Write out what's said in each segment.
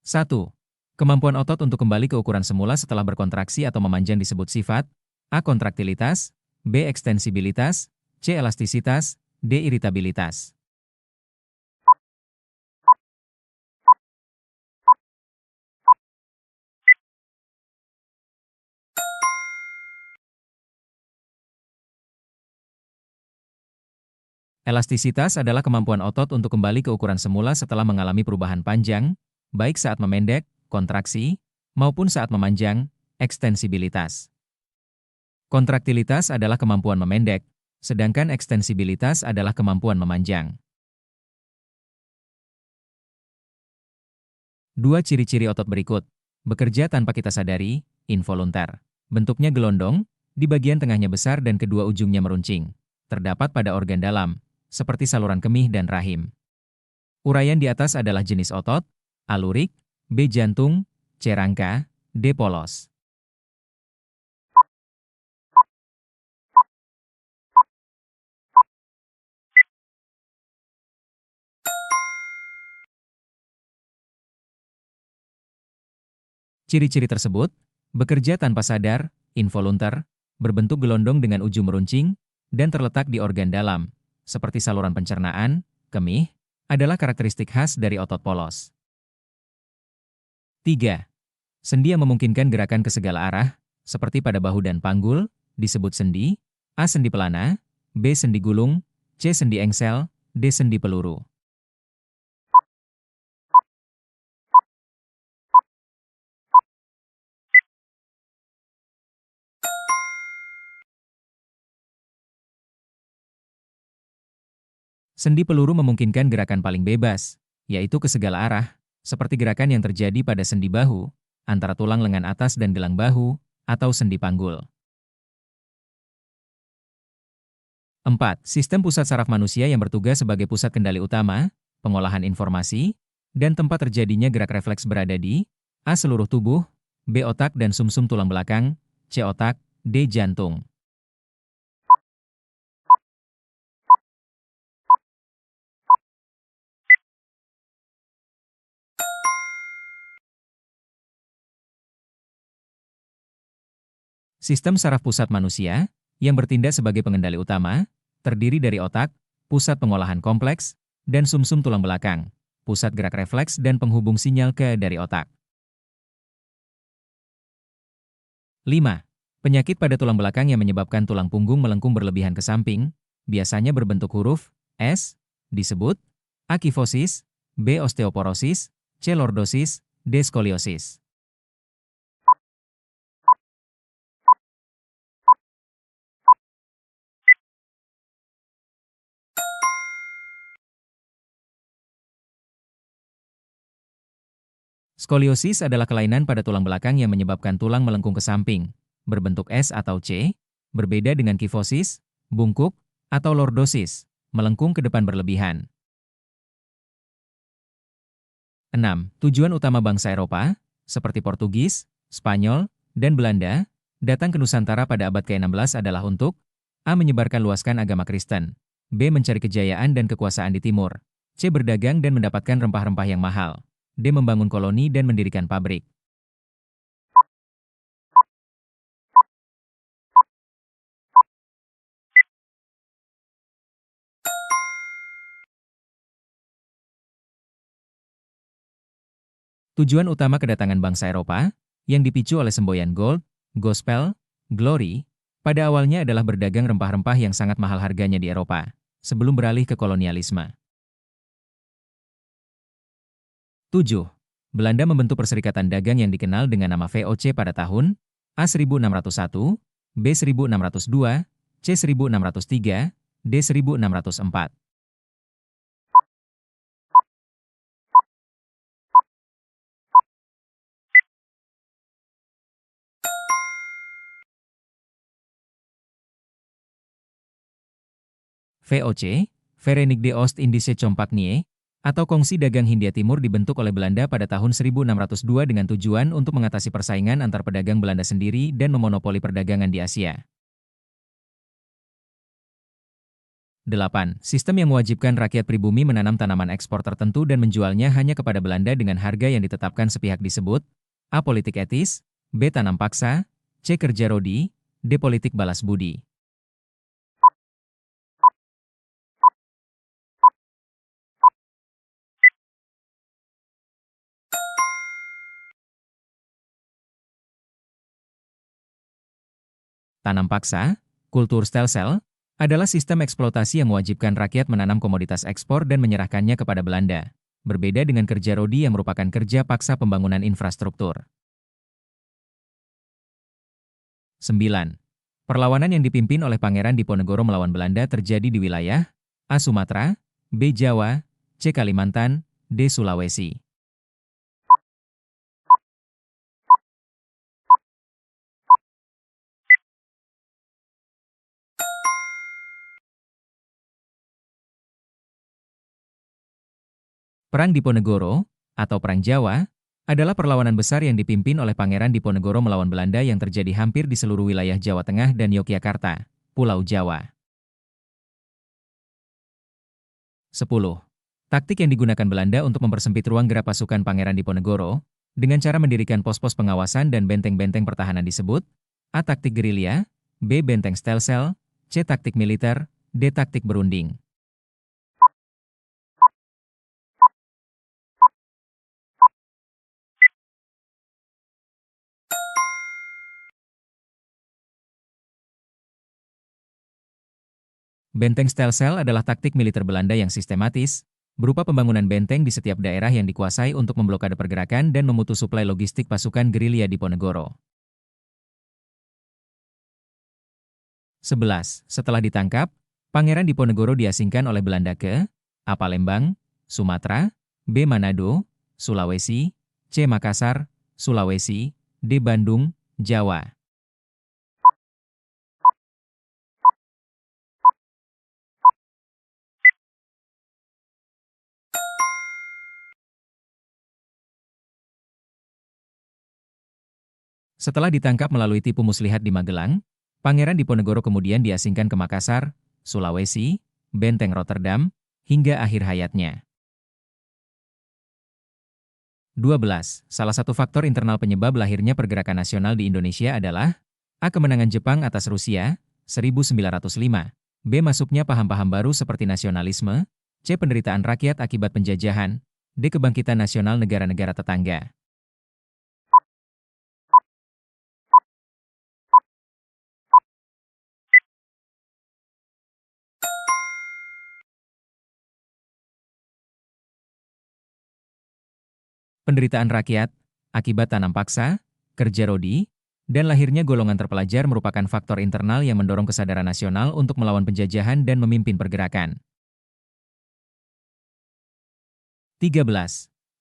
1. Kemampuan otot untuk kembali ke ukuran semula setelah berkontraksi atau memanjang disebut sifat A. Kontraktilitas, B. Ekstensibilitas, C. Elastisitas, D. Iritabilitas. Elastisitas adalah kemampuan otot untuk kembali ke ukuran semula setelah mengalami perubahan panjang, baik saat memendek, kontraksi, maupun saat memanjang, ekstensibilitas. Kontraktilitas adalah kemampuan memendek, sedangkan ekstensibilitas adalah kemampuan memanjang. 2 ciri-ciri otot berikut. Bekerja tanpa kita sadari, involuntar. Bentuknya gelondong, di bagian tengahnya besar dan kedua ujungnya meruncing. Terdapat pada organ dalam, seperti saluran kemih dan rahim. Uraian di atas adalah jenis otot, A. Lurik, B. Jantung, C. Rangka, D. Polos. Ciri-ciri tersebut, bekerja tanpa sadar, involuntar, berbentuk gelondong dengan ujung meruncing, dan terletak di organ dalam, seperti saluran pencernaan, kemih, adalah karakteristik khas dari otot polos. 3. Sendi yang memungkinkan gerakan ke segala arah, seperti pada bahu dan panggul, disebut sendi, A. Sendi pelana, B. Sendi gulung, C. Sendi engsel, D. Sendi peluru. Sendi peluru memungkinkan gerakan paling bebas, yaitu ke segala arah, seperti gerakan yang terjadi pada sendi bahu, antara tulang lengan atas dan gelang bahu, atau sendi panggul. 4. Sistem pusat saraf manusia yang bertugas sebagai pusat kendali utama, pengolahan informasi, dan tempat terjadinya gerak refleks berada di A. Seluruh tubuh, B. Otak dan sumsum tulang belakang, C. Otak, D. Jantung. Sistem saraf pusat manusia, yang bertindak sebagai pengendali utama, terdiri dari otak, pusat pengolahan kompleks, dan sumsum tulang belakang, pusat gerak refleks dan penghubung sinyal ke dari otak. 5. Penyakit pada tulang belakang yang menyebabkan tulang punggung melengkung berlebihan ke samping, biasanya berbentuk huruf S, disebut A. Kifosis, B. Osteoporosis, C. Lordosis, D. Skoliosis. Skoliosis adalah kelainan pada tulang belakang yang menyebabkan tulang melengkung ke samping, berbentuk S atau C, berbeda dengan kifosis, bungkuk, atau lordosis, melengkung ke depan berlebihan. 6. Tujuan utama bangsa Eropa, seperti Portugis, Spanyol, dan Belanda, datang ke Nusantara pada abad ke-16 adalah untuk A. Menyebarkan luaskan agama Kristen, B. Mencari kejayaan dan kekuasaan di timur, C. Berdagang dan mendapatkan rempah-rempah yang mahal, D. Membangun koloni dan mendirikan pabrik. Tujuan utama kedatangan bangsa Eropa, yang dipicu oleh semboyan gold, gospel, glory, pada awalnya adalah berdagang rempah-rempah yang sangat mahal harganya di Eropa, sebelum beralih ke kolonialisme. 7. Belanda membentuk perserikatan dagang yang dikenal dengan nama VOC pada tahun A. 1601, B. 1602, C. 1603, D. 1604. VOC, Verenigde Oost-Indische Compagnie, atau Kongsi Dagang Hindia Timur dibentuk oleh Belanda pada tahun 1602 dengan tujuan untuk mengatasi persaingan antar pedagang Belanda sendiri dan memonopoli perdagangan di Asia. 8. Sistem yang mewajibkan rakyat pribumi menanam tanaman ekspor tertentu dan menjualnya hanya kepada Belanda dengan harga yang ditetapkan sepihak disebut A. Politik etis, B. Tanam paksa, C. Kerja rodi, D. Politik balas budi. Tanam paksa, kultur stelsel, adalah sistem eksploitasi yang mewajibkan rakyat menanam komoditas ekspor dan menyerahkannya kepada Belanda. Berbeda dengan kerja rodi yang merupakan kerja paksa pembangunan infrastruktur. 9. Perlawanan yang dipimpin oleh Pangeran Diponegoro melawan Belanda terjadi di wilayah A. Sumatera, B. Jawa, C. Kalimantan, D. Sulawesi. Perang Diponegoro, atau Perang Jawa, adalah perlawanan besar yang dipimpin oleh Pangeran Diponegoro melawan Belanda yang terjadi hampir di seluruh wilayah Jawa Tengah dan Yogyakarta, Pulau Jawa. 10. Taktik yang digunakan Belanda untuk mempersempit ruang gerak pasukan Pangeran Diponegoro, dengan cara mendirikan pos-pos pengawasan dan benteng-benteng pertahanan disebut A. Taktik gerilya, B. Benteng stelsel, C. Taktik militer, D. Taktik berunding. Benteng stelsel adalah taktik militer Belanda yang sistematis, berupa pembangunan benteng di setiap daerah yang dikuasai untuk memblokade pergerakan dan memutus suplai logistik pasukan gerilya Diponegoro. 11. Setelah ditangkap, Pangeran Diponegoro diasingkan oleh Belanda ke A. Palembang, Sumatera, B. Manado, Sulawesi, C. Makassar, Sulawesi, D. Bandung, Jawa. Setelah ditangkap melalui tipu muslihat di Magelang, Pangeran Diponegoro kemudian diasingkan ke Makassar, Sulawesi, Benteng Rotterdam, hingga akhir hayatnya. 12. Salah satu faktor internal penyebab lahirnya pergerakan nasional di Indonesia adalah A. Kemenangan Jepang atas Rusia, 1905, B. Masuknya paham-paham baru seperti nasionalisme, C. Penderitaan rakyat akibat penjajahan, D. Kebangkitan nasional negara-negara tetangga. Penderitaan rakyat, akibat tanam paksa, kerja rodi, dan lahirnya golongan terpelajar merupakan faktor internal yang mendorong kesadaran nasional untuk melawan penjajahan dan memimpin pergerakan. 13.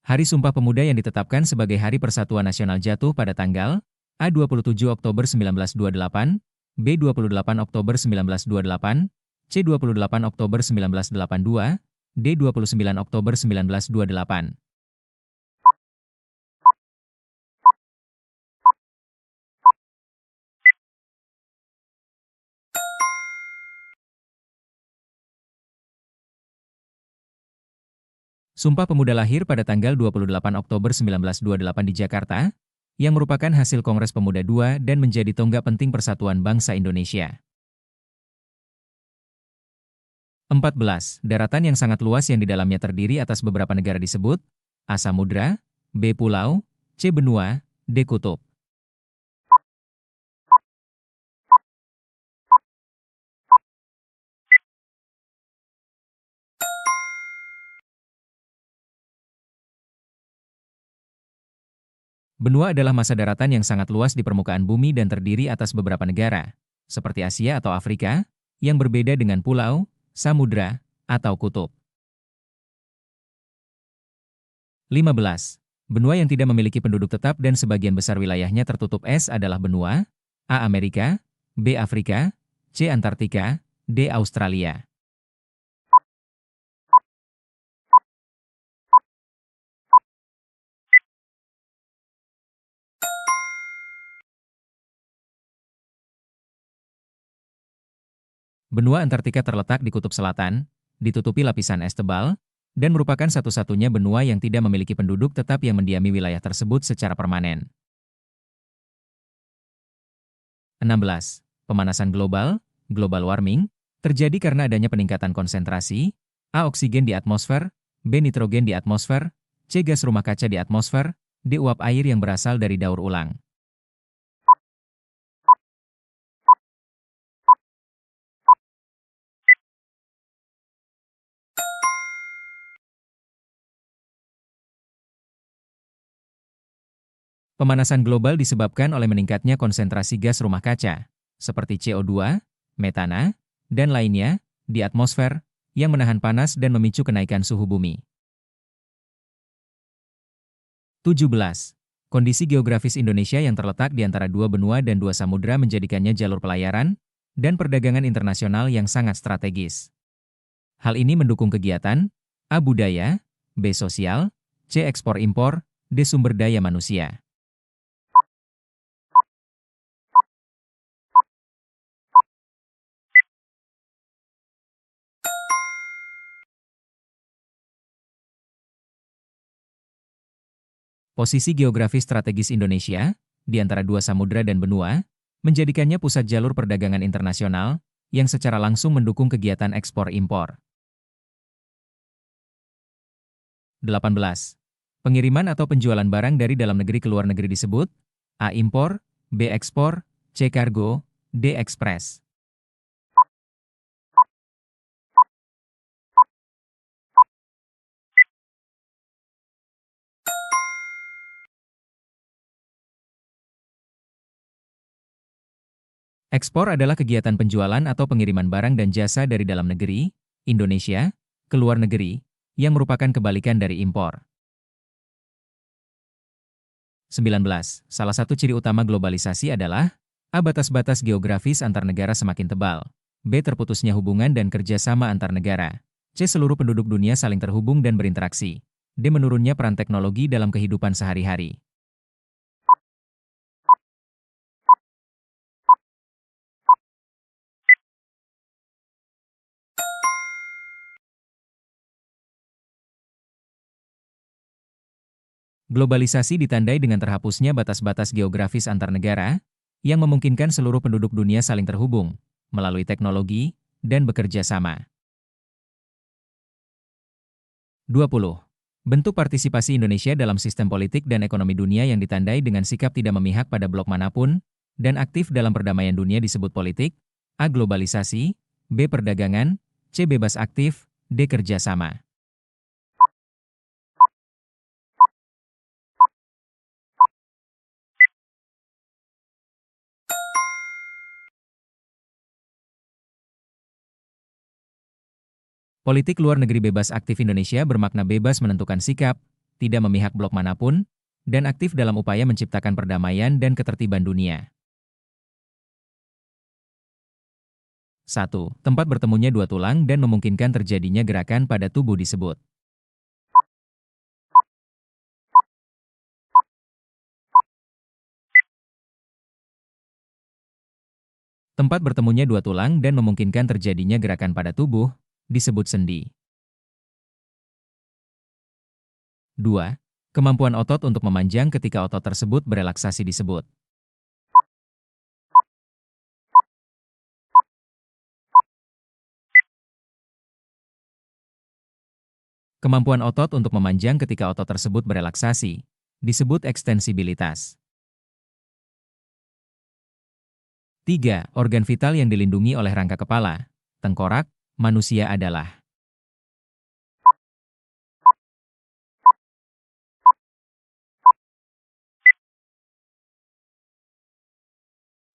Hari Sumpah Pemuda yang ditetapkan sebagai Hari Persatuan Nasional jatuh pada tanggal A. 27 Oktober 1928, B. 28 Oktober 1928, C. 28 Oktober 1982, D. 29 Oktober 1928. Sumpah Pemuda lahir pada tanggal 28 Oktober 1928 di Jakarta, yang merupakan hasil Kongres Pemuda II dan menjadi tonggak penting persatuan bangsa Indonesia. 14. Daratan yang sangat luas yang di dalamnya terdiri atas beberapa negara disebut A. Samudra, B. Pulau, C. Benua, D. Kutub. Benua adalah masa daratan yang sangat luas di permukaan bumi dan terdiri atas beberapa negara, seperti Asia atau Afrika, yang berbeda dengan pulau, samudra, atau kutub. 15. Benua yang tidak memiliki penduduk tetap dan sebagian besar wilayahnya tertutup es adalah benua A. Amerika, B. Afrika, C. Antartika, D. Australia. Benua Antartika terletak di kutub selatan, ditutupi lapisan es tebal, dan merupakan satu-satunya benua yang tidak memiliki penduduk tetap yang mendiami wilayah tersebut secara permanen. 16. Pemanasan global, global warming, terjadi karena adanya peningkatan konsentrasi A. Oksigen di atmosfer, B. Nitrogen di atmosfer, C. Gas rumah kaca di atmosfer, D. Uap air yang berasal dari daur ulang. Pemanasan global disebabkan oleh meningkatnya konsentrasi gas rumah kaca, seperti CO2, metana, dan lainnya, di atmosfer, yang menahan panas dan memicu kenaikan suhu bumi. 17. Kondisi geografis Indonesia yang terletak di antara dua benua dan dua samudra menjadikannya jalur pelayaran dan perdagangan internasional yang sangat strategis. Hal ini mendukung kegiatan A. Budaya, B. Sosial, C. Ekspor-impor, D. Sumber daya manusia. Posisi geografis strategis Indonesia, di antara dua samudra dan benua, menjadikannya pusat jalur perdagangan internasional yang secara langsung mendukung kegiatan ekspor-impor. 18. Pengiriman atau penjualan barang dari dalam negeri ke luar negeri disebut A. Impor, B. Ekspor, C. Kargo, D. Ekspres. Ekspor adalah kegiatan penjualan atau pengiriman barang dan jasa dari dalam negeri, Indonesia, ke luar negeri, yang merupakan kebalikan dari impor. 19. Salah satu ciri utama globalisasi adalah A. Batas-batas geografis antar negara semakin tebal, B. Terputusnya hubungan dan kerjasama antar negara, C. Seluruh penduduk dunia saling terhubung dan berinteraksi, D. Menurunnya peran teknologi dalam kehidupan sehari-hari. Globalisasi ditandai dengan terhapusnya batas-batas geografis antar negara, yang memungkinkan seluruh penduduk dunia saling terhubung, melalui teknologi, dan bekerja sama. 20. Bentuk partisipasi Indonesia dalam sistem politik dan ekonomi dunia yang ditandai dengan sikap tidak memihak pada blok manapun, dan aktif dalam perdamaian dunia disebut politik, A. Globalisasi, B. Perdagangan, C. Bebas aktif, D. Kerjasama. Politik luar negeri bebas aktif Indonesia bermakna bebas menentukan sikap, tidak memihak blok manapun, dan aktif dalam upaya menciptakan perdamaian dan ketertiban dunia. 1. Tempat bertemunya dua tulang dan memungkinkan terjadinya gerakan pada tubuh disebut. Tempat bertemunya dua tulang dan memungkinkan terjadinya gerakan pada tubuh disebut sendi. 2. Kemampuan otot untuk memanjang ketika otot tersebut berelaksasi disebut. Kemampuan otot untuk memanjang ketika otot tersebut berelaksasi disebut ekstensibilitas. 3. Organ vital yang dilindungi oleh rangka kepala, tengkorak, manusia adalah.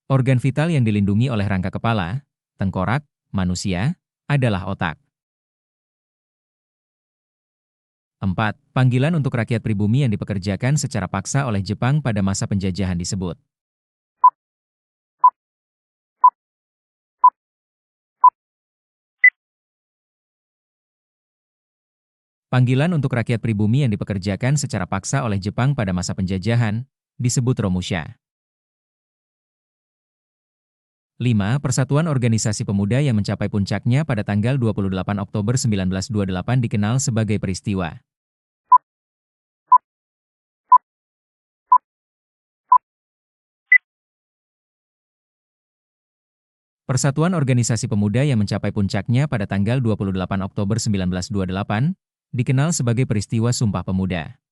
Organ vital yang dilindungi oleh rangka kepala, tengkorak, manusia, adalah otak. 4. Panggilan untuk rakyat pribumi yang dipekerjakan secara paksa oleh Jepang pada masa penjajahan disebut. Panggilan untuk rakyat pribumi yang dipekerjakan secara paksa oleh Jepang pada masa penjajahan disebut Romusha. 5. Persatuan Organisasi Pemuda yang mencapai puncaknya pada tanggal 28 Oktober 1928 dikenal sebagai peristiwa. Persatuan Organisasi Pemuda yang mencapai puncaknya pada tanggal 28 Oktober 1928 dikenal sebagai peristiwa Sumpah Pemuda.